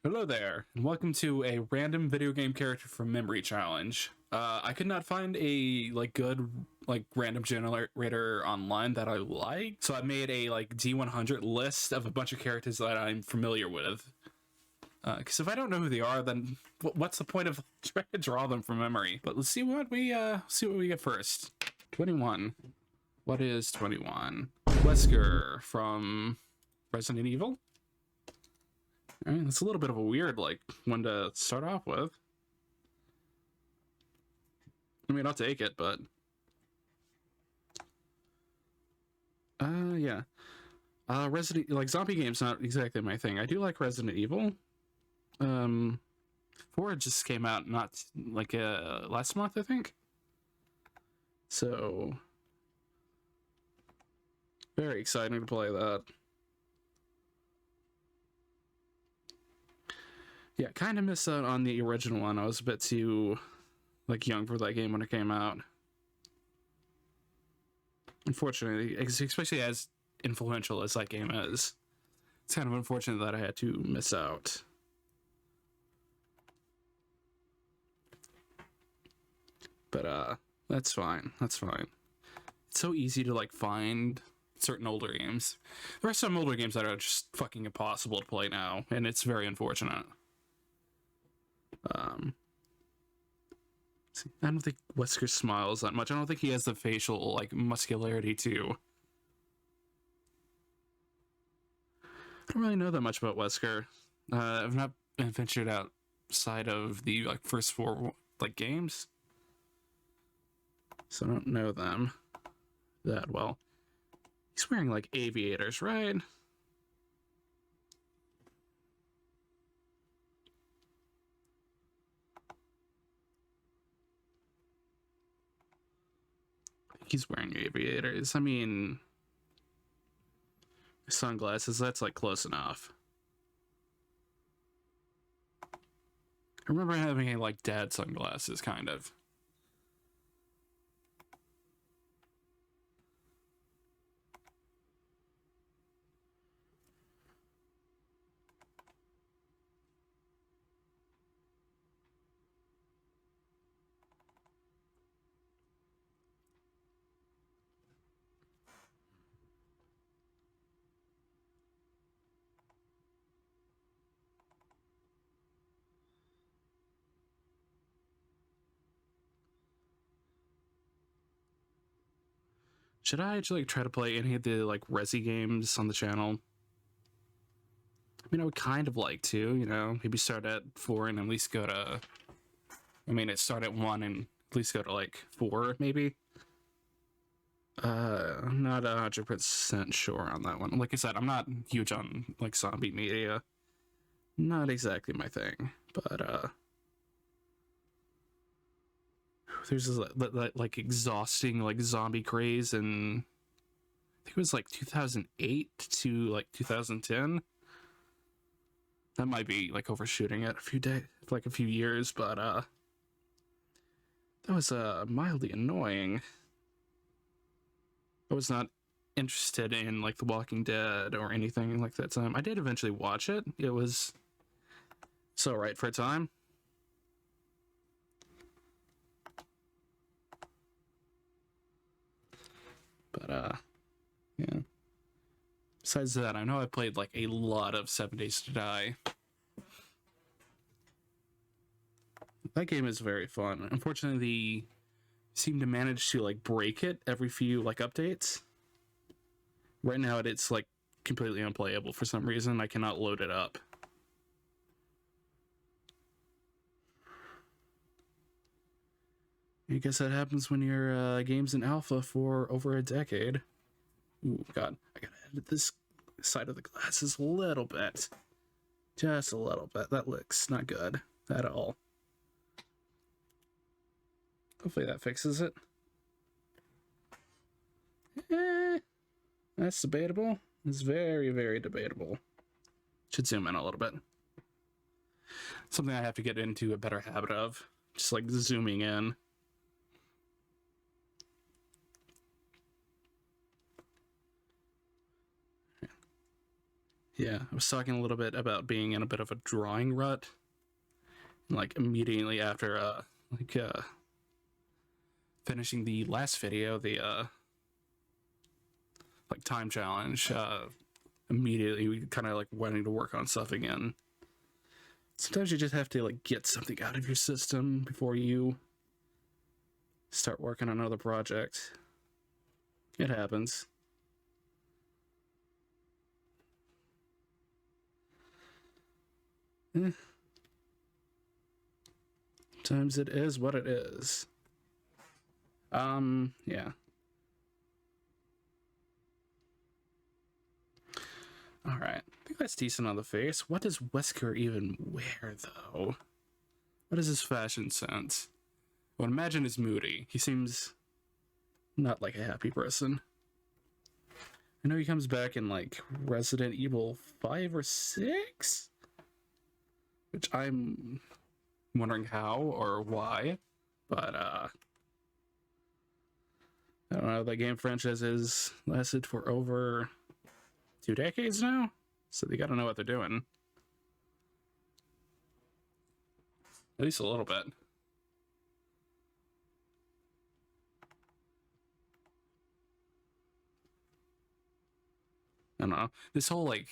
Hello there, and welcome to a random video game character from memory challenge. I could not find a good random generator online that I like, so I made a D100 list of a bunch of characters that I'm familiar with. Because if I don't know who they are, then what's the point of trying to draw them from memory? But let's see what we get first. 21. What is 21? Wesker from Resident Evil. I mean, it's a little bit of a weird, one to start off with. I mean, I'll take it, but... yeah. Zombie games not exactly my thing. I do like Resident Evil. 4 just came out not, last month, I think? So... very exciting to play that. Yeah, kind of missed out on the original one. I was a bit too, young for that game when it came out. Unfortunately, especially as influential as that game is. It's kind of unfortunate that I had to miss out. But, that's fine. That's fine. It's so easy to, find certain older games. There are some older games that are just fucking impossible to play now, and it's very unfortunate. I don't think Wesker smiles that much. I don't think he has the facial muscularity too. I don't really know that much about Wesker. I've not ventured outside of the first 4 games, so I don't know them that well. He's wearing aviators, right? He's wearing aviators. I mean, sunglasses, that's close enough. I remember having dad sunglasses, kind of. Should I actually try to play any of the Resi games on the channel? I mean, I would kind of like to, maybe start at 4 and at least go to... start at 1 and at least go to 4, maybe? I'm not 100% sure on that one. Like I said, I'm not huge on zombie media. Not exactly my thing, but there's this exhausting zombie craze, and I think it was 2008 to 2010. That might be overshooting it a few years, but that was mildly annoying. I was not interested in The Walking Dead or anything like that time. I did eventually watch it. It was so right for a time. But yeah. Besides that, I know I played a lot of 7 Days to Die. That game is very fun. Unfortunately, they seem to manage to break it every few updates. Right now it's completely unplayable for some reason. I cannot load it up. I guess that happens when your game's in alpha for over a decade. Ooh, God. I gotta edit this side of the glasses a little bit. Just a little bit. That looks not good at all. Hopefully that fixes it. That's debatable. It's very, very debatable. Should zoom in a little bit. Something I have to get into a better habit of. Just zooming in. Yeah, I was talking a little bit about being in a bit of a drawing rut. Like immediately after finishing the last video, the like time challenge, immediately we kind of like wanting to work on stuff again. Sometimes you just have to like get something out of your system before you start working on another project. It happens. Sometimes it is what it is. Yeah. All right. I think that's decent on the face. What does Wesker even wear, though? What is his fashion sense? I would imagine it's moody. He seems not like a happy person. I know he comes back in like Resident Evil 5 or 6? Which I'm wondering how or why. But I don't know, that game franchise has lasted for over 2 decades now, so they gotta know what they're doing. At least a little bit. I don't know. This whole like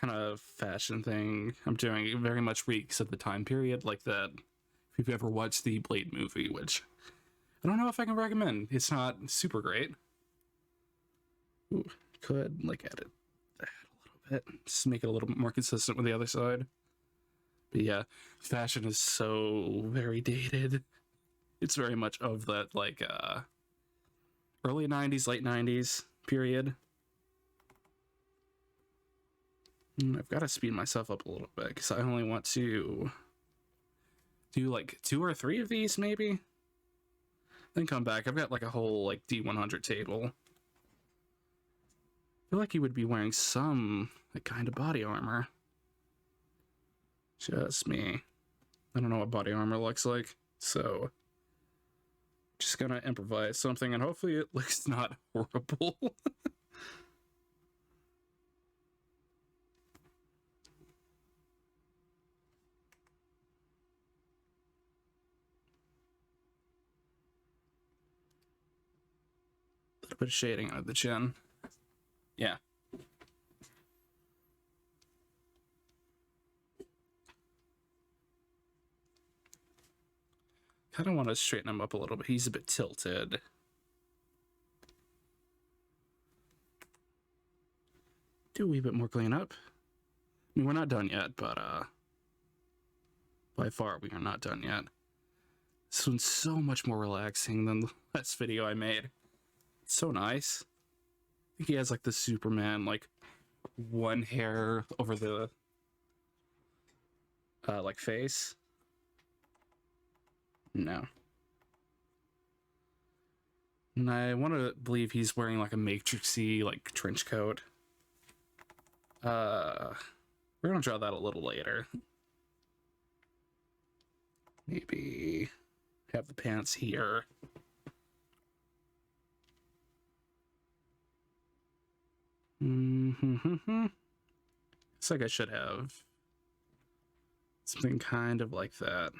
kind of fashion thing I'm doing very much reeks of the time period like that. If you've ever watched the Blade movie, which I don't know if I can recommend. It's not super great. Ooh, could like edit that a little bit, just make it a little bit more consistent with the other side. But yeah, fashion is so very dated. It's very much of that like early 90s, late 90s period. I've got to speed myself up a little bit because I only want to do like 2 or 3 of these maybe. Then come back. I've got like a whole like D100 table. I feel like he would be wearing some like kind of body armor. Just me. I don't know what body armor looks like, so just gonna improvise something and hopefully it looks not horrible. A little bit of shading on the chin. Yeah. Kind of want to straighten him up a little bit. He's a bit tilted. Do a wee bit more cleanup. I mean, we're not done yet, but by far we are not done yet. This one's so much more relaxing than the last video I made. It's so nice. I think he has like the Superman, like one hair over the like face. No. And I want to believe he's wearing like a Matrixy like trench coat. We're gonna draw that a little later. Maybe have the pants here. It's like I should have something kind of like that.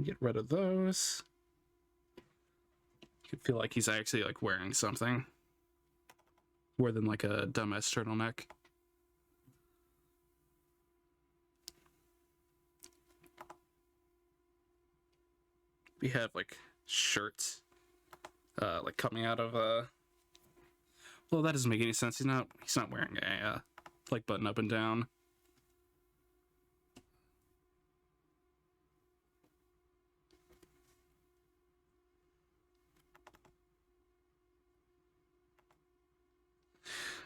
Get rid of those. You feel like he's actually like wearing something more than like a dumbass turtleneck. We have like shirts like coming out of well, that doesn't make any sense. He's not wearing a like button up and down.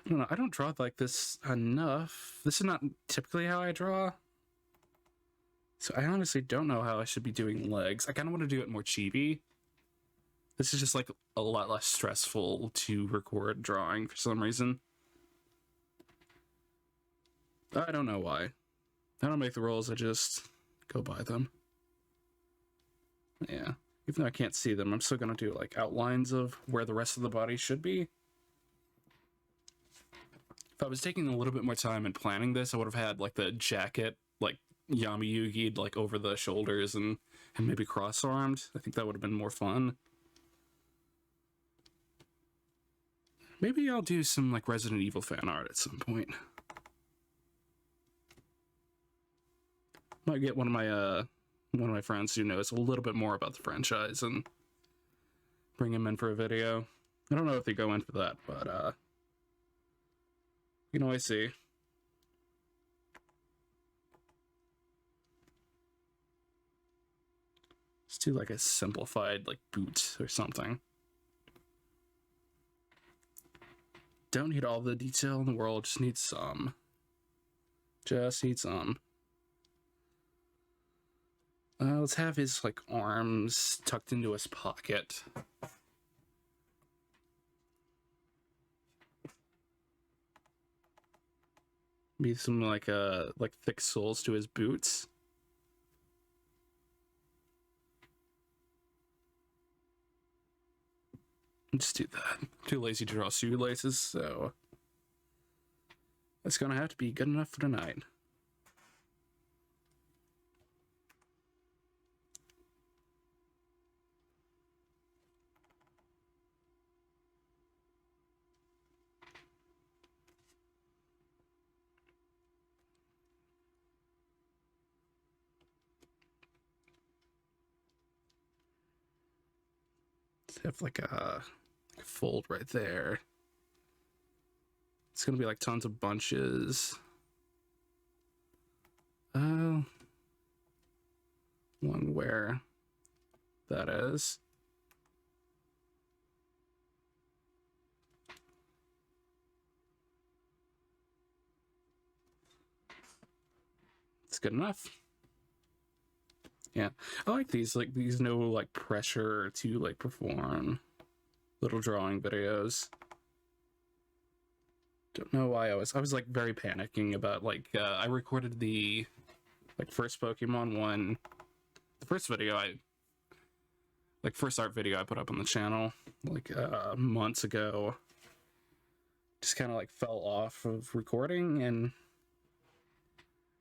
I don't know. I don't draw like this enough. This is not typically how I draw. So I honestly don't know how I should be doing legs. I kind of want to do it more chibi. This is just like a lot less stressful to record drawing for some reason. I don't know why. I don't make the rules, I just go by them. Yeah. Even though I can't see them, I'm still gonna do like outlines of where the rest of the body should be. If I was taking a little bit more time and planning this, I would have had like the jacket, like Yami Yugi, like over the shoulders and maybe cross-armed. I think that would have been more fun. Maybe I'll do some like Resident Evil fan art at some point. Might get one of my friends who knows a little bit more about the franchise and bring him in for a video. I don't know if they go in for that, but you can always see. Let's do like a simplified like boot or something. Don't need all the detail in the world, just need some. Just need some. Let's have his like arms tucked into his pocket. Maybe some like thick soles to his boots. Just do that. I'm too lazy to draw shoelaces, so that's gonna have to be good enough for tonight. Let's have like a fold right there. It's gonna be like tons of bunches. One where that is. It's good enough. Yeah, I like these no like pressure to like perform little drawing videos. Don't know why I was like very panicking about like I recorded the like first Pokemon one, the first video first art video I put up on the channel like months ago. Just kind of like fell off of recording and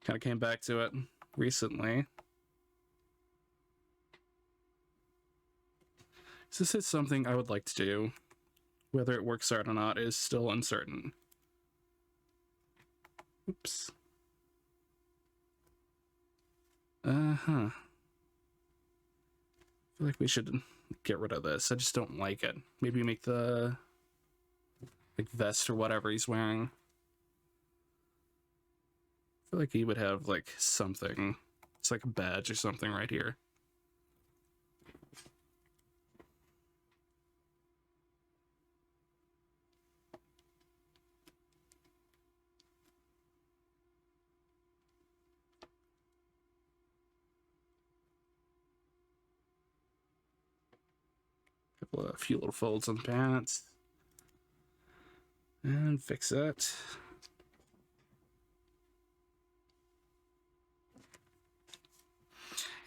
kind of came back to it recently. So this is something I would like to do. Whether it works out or not is still uncertain. Oops. I feel like we should get rid of this. I just don't like it. Maybe make the like vest or whatever he's wearing. I feel like he would have like something. It's like a badge or something right here. A few little folds on the pants. And fix it.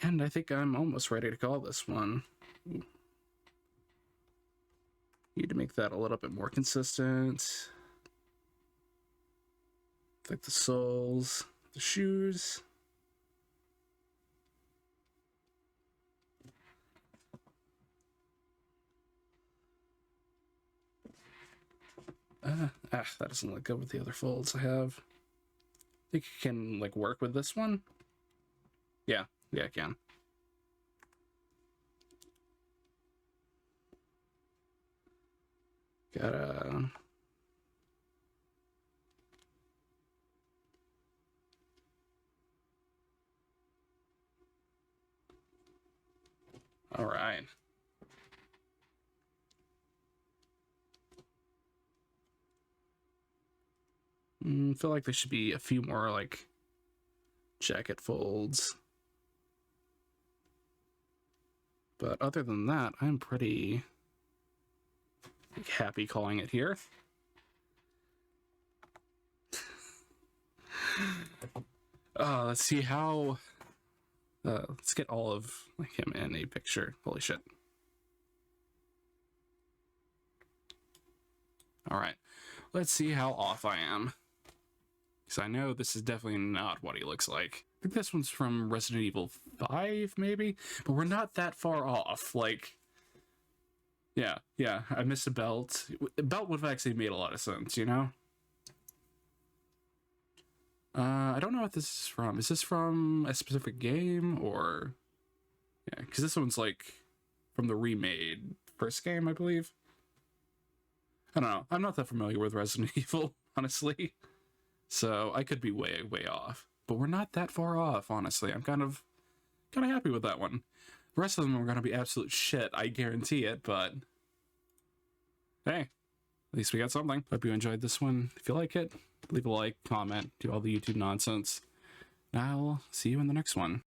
And I think I'm almost ready to call this one. Need to make that a little bit more consistent. Like the soles, the shoes. That doesn't look good with the other folds I have. I think you can like work with this one. Yeah, I can. Gotta... All right. I feel like there should be a few more like jacket folds. But other than that, I'm pretty happy calling it here. Let's see how... let's get all of him in a picture. Holy shit. All right. Let's see how off I am. because I know this is definitely not what he looks like. I think this one's from Resident Evil 5, maybe? But we're not that far off. Like, yeah, I missed a belt. A belt would have actually made a lot of sense, you know? I don't know what this is from. Is this from a specific game, or... Yeah, because this one's, like, from the remade first game, I believe. I don't know. I'm not that familiar with Resident Evil, honestly. So I could be way, way off. But we're not that far off, honestly. I'm kind of happy with that one. The rest of them are going to be absolute shit, I guarantee it, but... Hey, at least we got something. Hope you enjoyed this one. If you like it, leave a like, comment, do all the YouTube nonsense. I'll see you in the next one.